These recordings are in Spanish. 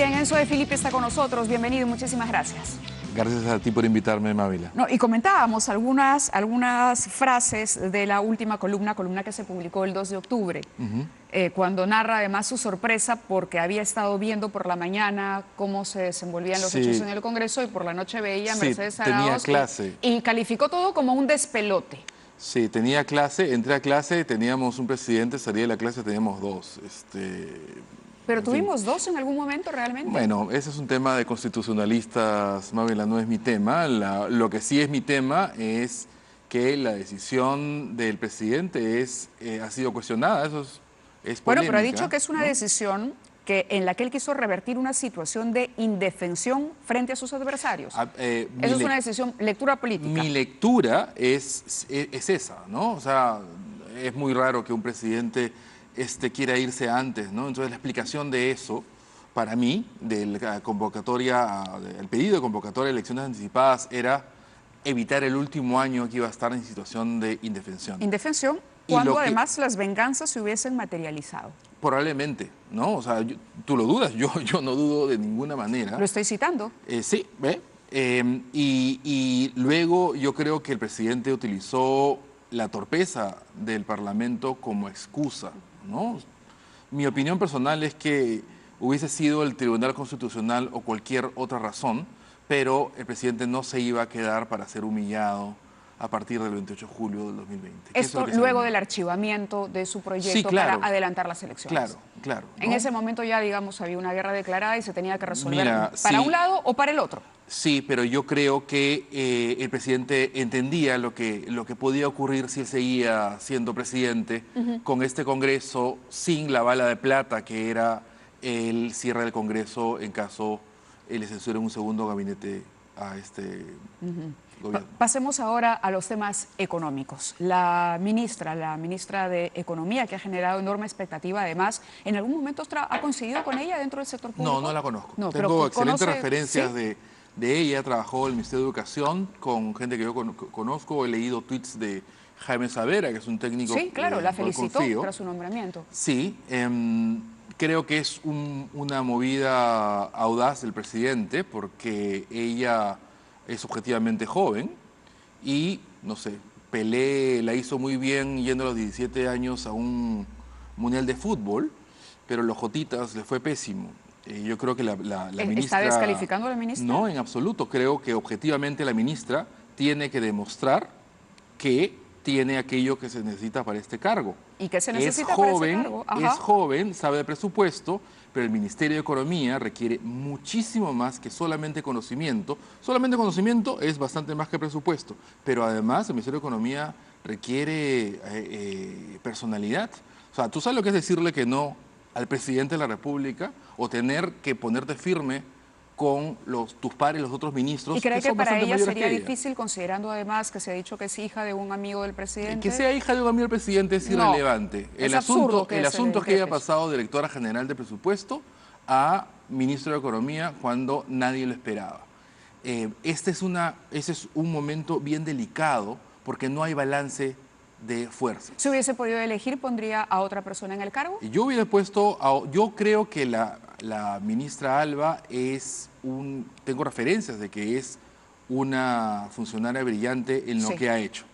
Bien, Enzo de Filippi está con nosotros. Bienvenido y muchísimas gracias. Gracias a ti por invitarme, Mávila. No, y comentábamos algunas frases de la última columna que se publicó el 2 de octubre, cuando narra además su sorpresa porque había estado viendo por la mañana cómo se desenvolvían los hechos en el Congreso y por la noche veía a Mercedes tenía Arauz clase. Y calificó todo como un despelote. Sí, tenía clase, entré a clase, teníamos un presidente, salí de la clase, teníamos dos. ¿Pero tuvimos dos en algún momento realmente? Bueno, ese es un tema de constitucionalistas, Mávila, no es mi tema. Lo que sí es mi tema es que la decisión del presidente ha sido cuestionada, eso es polémica. Bueno, pero ha dicho que es una decisión en la que él quiso revertir una situación de indefensión frente a sus adversarios. Eso es una decisión, lectura política. Mi lectura es esa, ¿no? O sea, es muy raro que un presidente quiera irse antes, ¿no? Entonces la explicación de eso, para mí, de la convocatoria, el pedido de convocatoria de elecciones anticipadas era evitar el último año que iba a estar en situación de indefensión. Indefensión, cuando además las venganzas se hubiesen materializado. Probablemente, ¿no? O sea, tú lo dudas, yo no dudo de ninguna manera. Lo estoy citando. Sí, ¿ve? Y luego yo creo que el presidente utilizó la torpeza del Parlamento como excusa, ¿no? Mi opinión personal es que hubiese sido el Tribunal Constitucional o cualquier otra razón, pero el presidente no se iba a quedar para ser humillado a partir del 28 de julio del 2020. Esto luego del archivamiento de su proyecto, sí, claro, para adelantar las elecciones. Claro. En ese momento ya, digamos, había una guerra declarada y se tenía que resolver para un lado o para el otro. Sí, pero yo creo que el presidente entendía lo que podía ocurrir si él seguía siendo presidente con este Congreso sin la bala de plata que era el cierre del Congreso en caso le censuren un segundo gabinete a este gobierno. Pasemos ahora a los temas económicos. La ministra de Economía, que ha generado enorme expectativa, además, ¿en algún momento ha coincidido con ella dentro del sector público? No la conozco. No, tengo excelentes referencias, ¿sí?, de ella. Trabajó en el Ministerio de Educación con gente que yo conozco. He leído tweets de Jaime Savera, que es un técnico. Sí, claro, la felicitó tras su nombramiento. Sí, creo que es una movida audaz del presidente porque ella es objetivamente joven y, no sé, Pelé la hizo muy bien yendo a los 17 años a un mundial de fútbol, pero los Jotitas le fue pésimo. Yo creo que la ministra... ¿Está descalificando a la ministra? No, en absoluto. Creo que objetivamente la ministra tiene que demostrar que tiene aquello que se necesita para este cargo. ¿Y qué se necesita para ese cargo? Es joven, sabe de presupuesto, pero el Ministerio de Economía requiere muchísimo más que solamente conocimiento. Solamente conocimiento es bastante más que presupuesto, pero además el Ministerio de Economía requiere personalidad. O sea, ¿tú sabes lo que es decirle que no al presidente de la República o tener que ponerte firme con tus pares, los otros ministros? ¿Y cree que para ella sería difícil, considerando además que se ha dicho que es hija de un amigo del presidente? Que sea hija de un amigo del presidente es irrelevante. El asunto es que ella ha pasado de directora general de presupuesto a ministro de Economía cuando nadie lo esperaba. Ese es un momento bien delicado porque no hay balance de fuerza. Si hubiese podido elegir, ¿pondría a otra persona en el cargo? Yo hubiera puesto, yo creo que la ministra Alba tengo referencias de que es una funcionaria brillante en lo que ha hecho.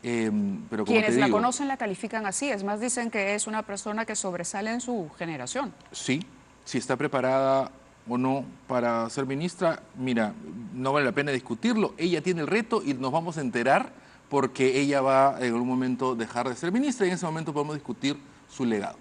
Pero como quienes la conocen la califican así, es más, dicen que es una persona que sobresale en su generación. Sí, si está preparada o no para ser ministra, mira, no vale la pena discutirlo, ella tiene el reto y nos vamos a enterar porque ella va en algún momento dejar de ser ministra y en ese momento podemos discutir su legado.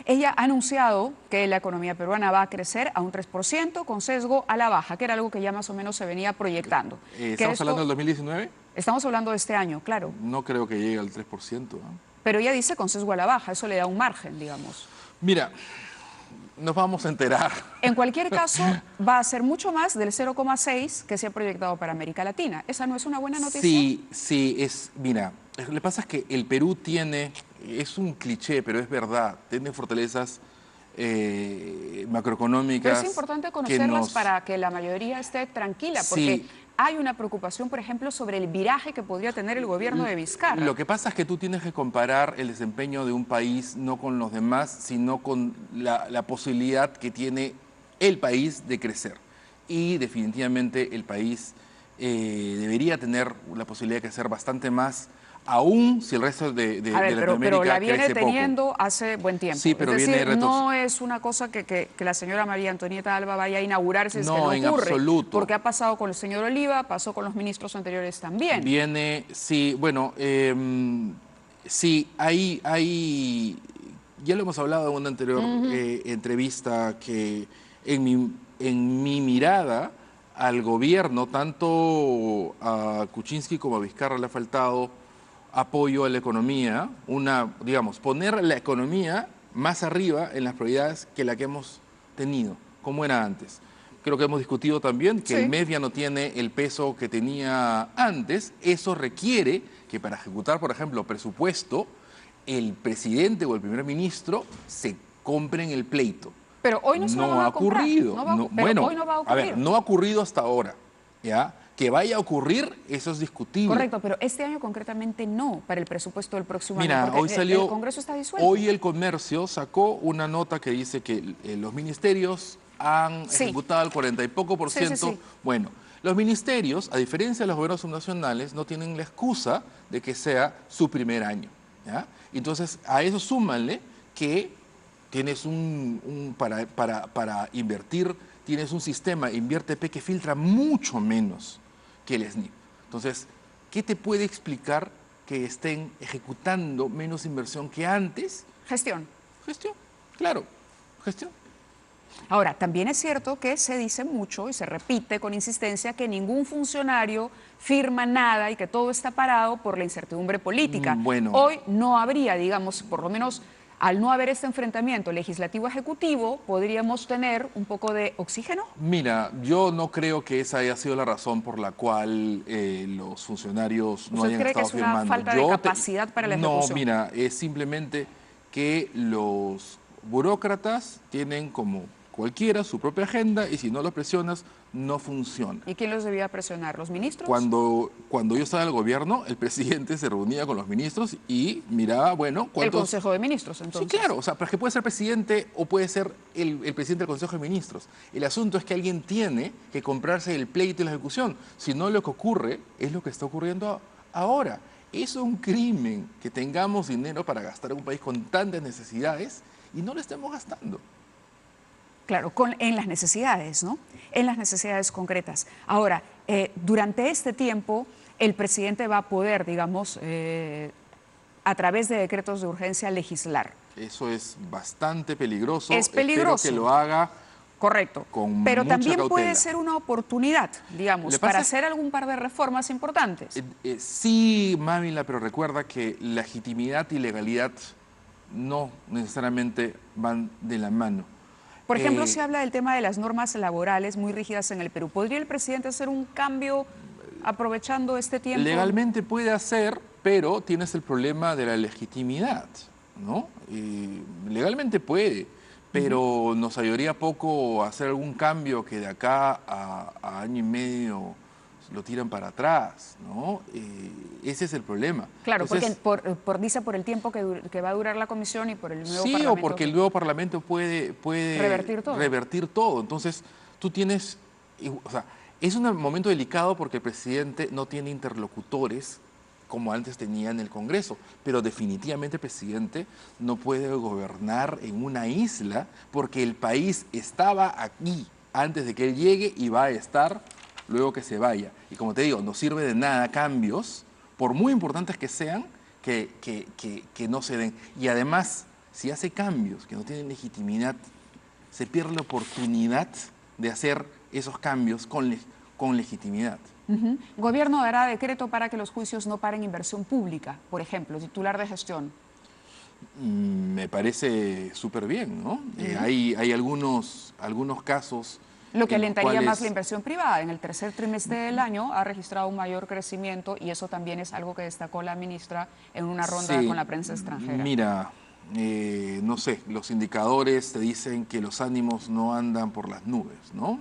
Ella ha anunciado que la economía peruana va a crecer a un 3% con sesgo a la baja, que era algo que ya más o menos se venía proyectando. ¿Estamos hablando del 2019? Estamos hablando de este año, claro. No creo que llegue al 3%. ¿No? Pero ella dice con sesgo a la baja, eso le da un margen, digamos. Mira, nos vamos a enterar. En cualquier caso, va a ser mucho más del 0,6 que se ha proyectado para América Latina. ¿Esa no es una buena noticia? Sí, mira, lo que pasa es que el Perú es un cliché, pero es verdad, tiene fortalezas macroeconómicas. Pero es importante conocerlas para que la mayoría esté tranquila, porque hay una preocupación, por ejemplo, sobre el viraje que podría tener el gobierno de Vizcarra. Lo que pasa es que tú tienes que comparar el desempeño de un país no con los demás, sino con la posibilidad que tiene el país de crecer. Y definitivamente el país debería tener la posibilidad de crecer bastante más, aún si el resto de A ver, pero Latinoamérica la viene crece poco. teniendo hace buen tiempo. Sí, pero es viene decir, no es una cosa que la señora María Antonieta Alba vaya a inaugurarse, es que no en ocurre. absoluto. Porque ha pasado con el señor Oliva, pasó con los ministros anteriores también. Viene, sí, bueno, sí, ya lo hemos hablado en una anterior entrevista, que en mi mirada al gobierno, tanto a Kuczynski como a Vizcarra le ha faltado apoyo a la economía, digamos, poner la economía más arriba en las prioridades que la que hemos tenido, como era antes. Creo que hemos discutido también que el MEF ya no tiene el peso que tenía antes. Eso requiere que para ejecutar, por ejemplo, presupuesto, el presidente o el primer ministro se compren el pleito. Pero hoy no se lo van a comprar. Ocurrido. Bueno, hoy no va a ocurrir. A ver, no ha ocurrido hasta ahora, ¿ya? Que vaya a ocurrir, eso es discutible. Correcto, pero este año concretamente no, para el presupuesto del próximo año. Mira, hoy salió, el Congreso está disuelto. Hoy el Comercio sacó una nota que dice que los ministerios han ejecutado el 40 y poco por ciento. Sí. Bueno, los ministerios, a diferencia de los gobiernos subnacionales, no tienen la excusa de que sea su primer año, ¿ya? Entonces, a eso súmanle que tienes para invertir, tienes un sistema InviérteP que filtra mucho menos que el SNIP. Entonces, ¿qué te puede explicar que estén ejecutando menos inversión que antes? Gestión, claro, gestión. Ahora, también es cierto que se dice mucho y se repite con insistencia que ningún funcionario firma nada y que todo está parado por la incertidumbre política. Bueno. Hoy no habría, digamos, por lo menos al no haber este enfrentamiento legislativo-ejecutivo, podríamos tener un poco de oxígeno. Mira, yo no creo que esa haya sido la razón por la cual los funcionarios no hayan estado firmando. ¿Usted cree que es una falta de capacidad para la ejecución? No, mira, es simplemente que los burócratas tienen, como cualquiera, su propia agenda, y si no los presionas, no funciona. ¿Y quién los debía presionar? ¿Los ministros? Cuando yo estaba en el gobierno, el presidente se reunía con los ministros y miraba, bueno, ¿cuántos? El Consejo de Ministros, entonces. Sí, claro, o sea, pero es que puede ser presidente o puede ser el presidente del Consejo de Ministros. El asunto es que alguien tiene que comprarse el pleito y la ejecución. Si no, lo que ocurre es lo que está ocurriendo ahora. Es un crimen que tengamos dinero para gastar en un país con tantas necesidades y no lo estemos gastando. Claro, en las necesidades, ¿no? En las necesidades concretas. Ahora, durante este tiempo, el presidente va a poder, digamos, a través de decretos de urgencia, legislar. Eso es bastante peligroso. Es peligroso. Espero que lo haga. Correcto. Con pero mucha también cautela. puede ser una oportunidad, digamos, para hacer algún par de reformas importantes. Sí, Mávila, pero recuerda que legitimidad y legalidad no necesariamente van de la mano. Por ejemplo, se habla del tema de las normas laborales muy rígidas en el Perú. ¿Podría el presidente hacer un cambio aprovechando este tiempo? Legalmente puede hacer, pero tienes el problema de la legitimidad, ¿no? Legalmente puede, pero nos ayudaría poco hacer algún cambio que de acá a año y medio lo tiran para atrás, ¿no? Ese es el problema. Claro, entonces, porque dice por el tiempo que va a durar la comisión y por el nuevo Parlamento. Sí, o porque el nuevo Parlamento puede revertir todo. Entonces, tú tienes... O sea, es un momento delicado porque el presidente no tiene interlocutores como antes tenía en el Congreso, pero definitivamente el presidente no puede gobernar en una isla porque el país estaba aquí antes de que él llegue y va a estar luego que se vaya. Y como te digo, no sirve de nada cambios, por muy importantes que sean, que no se den. Y además, si hace cambios que no tienen legitimidad, se pierde la oportunidad de hacer esos cambios con legitimidad. El gobierno dará decreto para que los juicios no paren inversión pública, por ejemplo, titular de gestión. Me parece súper bien, ¿no? Hay algunos casos... Lo que alentaría más la inversión privada. En el tercer trimestre del año ha registrado un mayor crecimiento y eso también es algo que destacó la ministra en una ronda con la prensa extranjera. Mira, no sé, los indicadores te dicen que los ánimos no andan por las nubes, ¿no?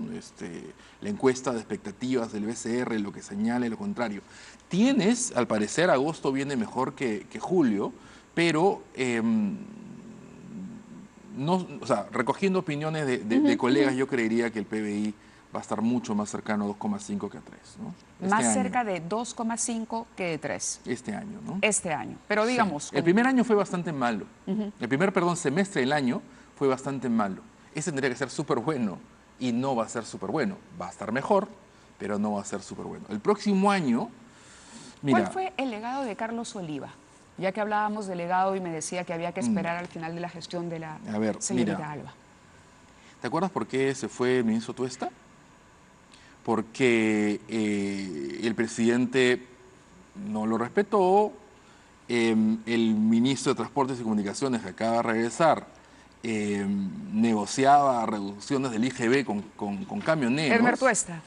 La encuesta de expectativas del BCR lo que señala es lo contrario. Al parecer, agosto viene mejor que julio, pero no, o sea, recogiendo opiniones de colegas, yo creería que el PBI va a estar mucho más cercano a 2,5 que a 3, ¿no? Más cerca de 2,5 que de 3. Este año, ¿no? Este año. Pero digamos... Sí. El primer año fue bastante malo. El primer, perdón, semestre del año fue bastante malo. Ese tendría que ser súper bueno y no va a ser súper bueno. Va a estar mejor, pero no va a ser súper bueno. El próximo año, mira... ¿Cuál fue el legado de Carlos Oliva? Ya que hablábamos de legado y me decía que había que esperar al final de la gestión de la señorita Alba. ¿Te acuerdas por qué se fue el ministro Tuesta? Porque el presidente no lo respetó, el ministro de Transportes y Comunicaciones, que acaba de regresar, negociaba reducciones del IGB con camioneros. Edmer Tuesta.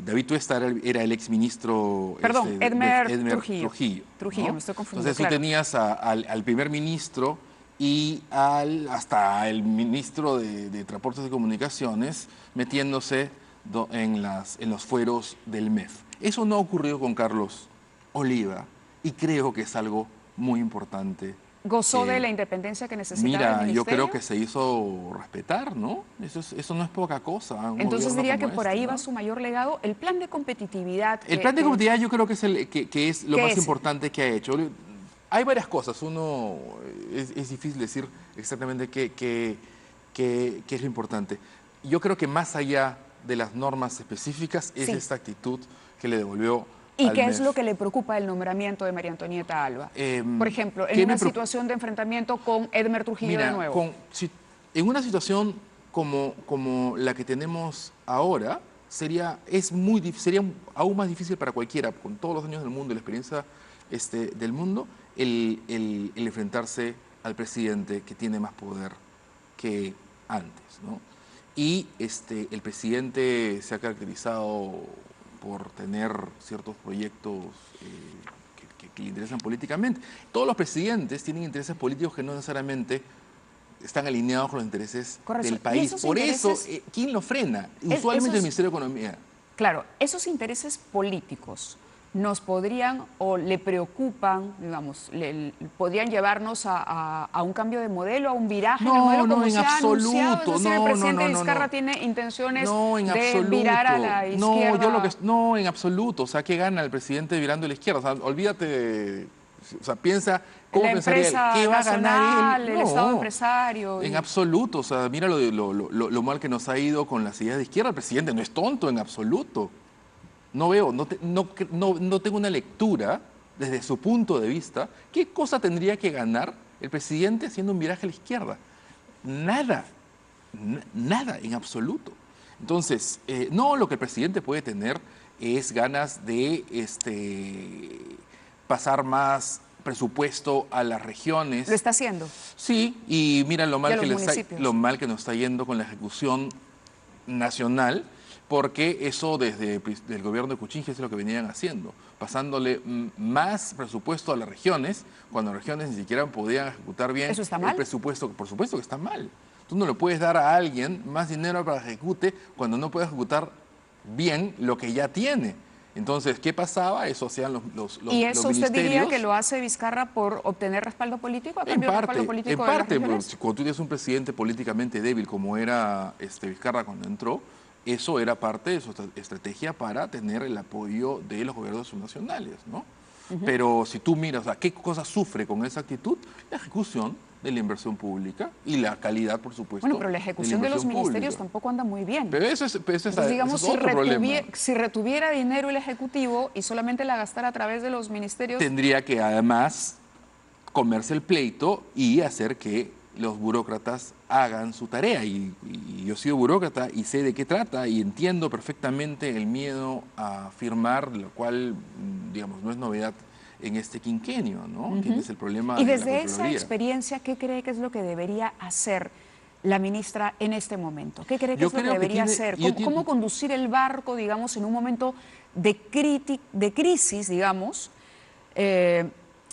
David Tuesta era el exministro... Perdón, Edmer Trujillo. Trujillo, ¿no? Me estoy confundiendo. Entonces tú tenías al primer ministro y hasta el ministro de Transportes y Comunicaciones metiéndose en los fueros del MEF. Eso no ocurrió con Carlos Oliva y creo que es algo muy importante. ¿Gozó de la independencia que necesitaba el ministerio? Yo creo que se hizo respetar, ¿no? Eso no es poca cosa. Entonces diría que por ahí va su mayor legado, el plan de competitividad. El plan de competitividad yo creo que es lo más importante que ha hecho. Hay varias cosas. Uno, es difícil decir exactamente qué es lo importante. Yo creo que más allá de las normas específicas es esta actitud que le devolvió ¿Y qué es lo que le preocupa del nombramiento de María Antonieta Alba? Por ejemplo, en una situación de enfrentamiento con Edmer Trujillo de nuevo. En una situación como la que tenemos ahora, sería aún más difícil para cualquiera, con todos los años del mundo y la experiencia del mundo, el enfrentarse al presidente que tiene más poder que antes, ¿no? Y el presidente se ha caracterizado por tener ciertos proyectos que le interesan políticamente. Todos los presidentes tienen intereses políticos que no necesariamente están alineados con los intereses del país. Por eso, ¿quién lo frena? Usualmente el Ministerio de Economía. Claro, esos intereses políticos nos podrían o le preocupan, digamos, podrían llevarnos a un cambio de modelo, a un viraje en el modelo como se ha anunciado. Es decir, el presidente Vizcarra tiene intenciones de virar a la izquierda. No, en absoluto. O sea, ¿qué gana el presidente virando a la izquierda? O sea, olvídate, o sea, piensa cómo pensaría él. ¿Qué va a ganar él? El Estado empresario. En absoluto. O sea, mira lo mal que nos ha ido con las ideas de izquierda. El presidente no es tonto en absoluto. No tengo una lectura desde su punto de vista. ¿Qué cosa tendría que ganar el presidente haciendo un viraje a la izquierda? Nada, nada en absoluto. Entonces, lo que el presidente puede tener es ganas de pasar más presupuesto a las regiones. ¿Lo está haciendo? Sí, y mira lo mal que nos está yendo con la ejecución nacional, porque eso desde el gobierno de Kuczynski es lo que venían haciendo, pasándole más presupuesto a las regiones, cuando las regiones ni siquiera podían ejecutar bien el presupuesto. Por supuesto que está mal. Tú no le puedes dar a alguien más dinero para que ejecute cuando no puede ejecutar bien lo que ya tiene. Entonces, ¿qué pasaba? Eso hacían los ministerios. ¿Y eso usted diría que lo hace Vizcarra por obtener respaldo político? En parte, cuando tú tienes un presidente políticamente débil como era Vizcarra cuando entró, eso era parte de su estrategia para tener el apoyo de los gobiernos subnacionales, ¿no? Pero si tú miras, o sea, ¿qué cosa sufre con esa actitud? La ejecución de la inversión pública y la calidad, por supuesto. Bueno, pero la ejecución de los ministerios tampoco anda muy bien. Pero eso es digamos, otro problema. Si retuviera dinero el Ejecutivo y solamente la gastara a través de los ministerios... Tendría que además comerse el pleito y hacer que los burócratas hagan su tarea. Y yo soy burócrata y sé de qué trata y entiendo perfectamente el miedo a firmar, lo cual, digamos, no es novedad en este quinquenio, ¿no? Tienes el problema. Y desde esa experiencia, ¿qué cree que es lo que debería hacer la ministra en este momento? ¿Qué cree que es lo que debería hacer? ¿Cómo conducir el barco, digamos, en un momento de crisis, digamos,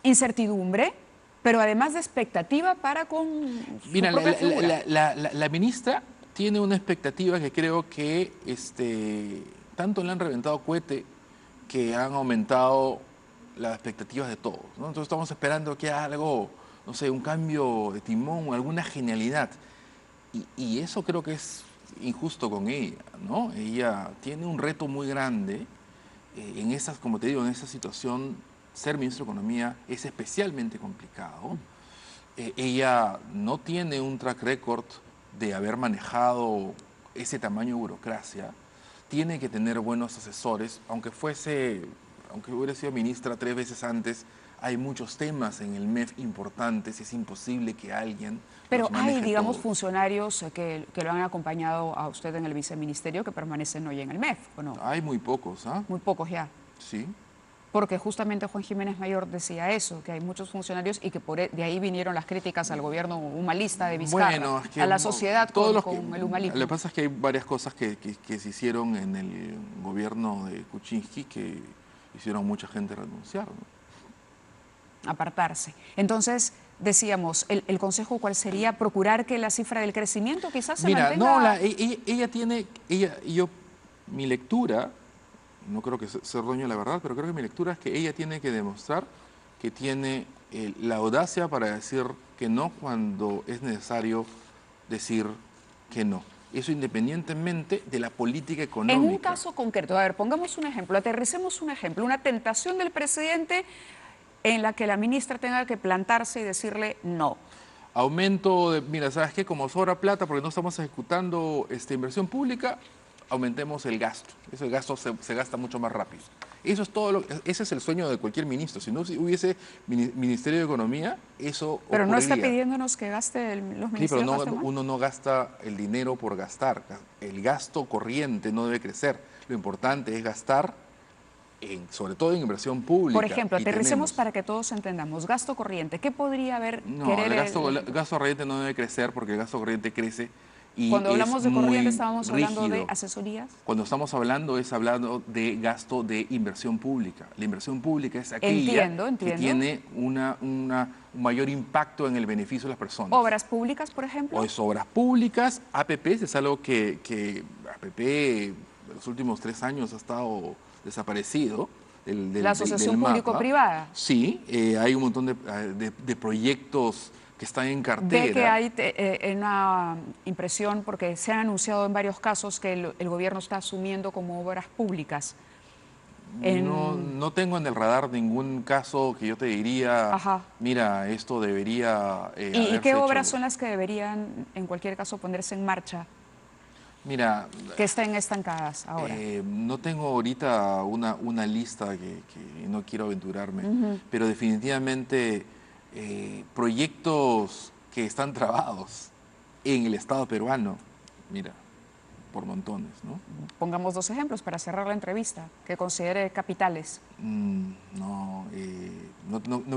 incertidumbre, pero además de expectativa para con su propia figura? La ministra tiene una expectativa que creo que tanto le han reventado cohete que han aumentado las expectativas de todos, ¿no? Entonces estamos esperando que algo no sé, un cambio de timón, alguna genialidad. Y eso creo que es injusto con ella, ¿no? Ella tiene un reto muy grande en esas, como te digo, en esa situación. Ser ministro de Economía es especialmente complicado. Ella no tiene un track record de haber manejado ese tamaño de burocracia. Tiene que tener buenos asesores, aunque hubiera sido ministra 3 veces antes. Hay muchos temas en el MEF importantes, es imposible que alguien Pero los maneje hay, digamos, todos. funcionarios que lo han acompañado a usted en el viceministerio que permanecen hoy en el MEF, ¿o no? Hay muy pocos, ¿ah? Muy pocos ya. Sí. Porque justamente Juan Jiménez Mayor decía eso, que hay muchos funcionarios y que de ahí vinieron las críticas al gobierno humanista de Vizcarra, Bueno, es que a la sociedad con el Lo humanismo. que pasa es que hay varias cosas que se hicieron en el gobierno de Kuczynski que hicieron mucha gente renunciar, ¿no? Apartarse. Entonces, decíamos, ¿el consejo cuál sería? ¿Procurar que la cifra del crecimiento quizás se Mira, mantenga? no, mi lectura, no creo que sea dueño de la verdad, pero creo que mi lectura es que ella tiene que demostrar que tiene la audacia para decir que no cuando es necesario decir que no. Eso independientemente de la política económica. En un caso concreto, a ver, pongamos un ejemplo, aterricemos un ejemplo, una tentación del presidente en la que la ministra tenga que plantarse y decirle no. Aumento de, mira, ¿sabes qué? Como sobra plata porque no estamos ejecutando inversión pública, aumentemos el gasto. Ese gasto se gasta mucho más rápido. Eso es todo ese es el sueño de cualquier ministro. Si no hubiese Ministerio de Economía, eso Pero no está ocurriría. pidiéndonos que gaste los Sí, ministerios. pero uno no gasta el dinero por gastar. El gasto corriente no debe crecer. Lo importante es gastar, sobre todo en inversión pública. Por ejemplo, aterricemos tenemos. para que todos entendamos. Gasto corriente, ¿qué podría haber? No, el gasto corriente no debe crecer porque el gasto corriente crece y Cuando hablamos de corriente muy estábamos hablando de rígido. asesorías. Cuando estamos hablando de gasto de inversión pública. La inversión pública es aquella que tiene un mayor impacto en el beneficio de las personas. ¿Obras públicas, por ejemplo? O es obras públicas, APPs es algo que APP en los últimos 3 años ha estado desaparecido. La asociación público-privada. Sí, hay un montón de proyectos que están en cartera. Ve que hay una impresión, porque se ha anunciado en varios casos que el gobierno está asumiendo como obras públicas. No tengo en el radar ningún caso que yo te diría, Ajá. Mira, esto debería ¿Y qué obras son las que deberían, en cualquier caso, ponerse en marcha? Mira, que estén estancadas ahora. No tengo ahorita una lista que no quiero aventurarme, pero definitivamente proyectos que están trabados en el Estado peruano, mira, por montones, ¿no? Pongamos 2 ejemplos para cerrar la entrevista, que considere capitales. No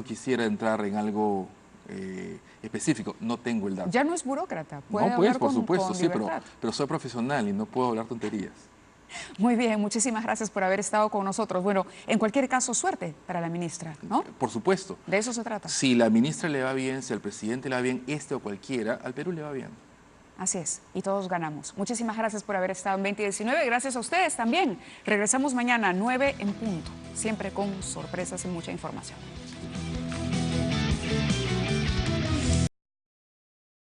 quisiera entrar en algo específico, no tengo el dato. Ya no es burócrata, puede No, pues, hablar por supuesto, con sí, libertad. pero soy profesional y no puedo hablar tonterías. Muy bien, muchísimas gracias por haber estado con nosotros. Bueno, en cualquier caso, suerte para la ministra, ¿no? Por supuesto. De eso se trata. Si la ministra le va bien, si al presidente le va bien, o cualquiera, al Perú le va bien. Así es, y todos ganamos. Muchísimas gracias por haber estado en 2019. Gracias a ustedes también. Regresamos mañana a 9 en punto, siempre con sorpresas y mucha información.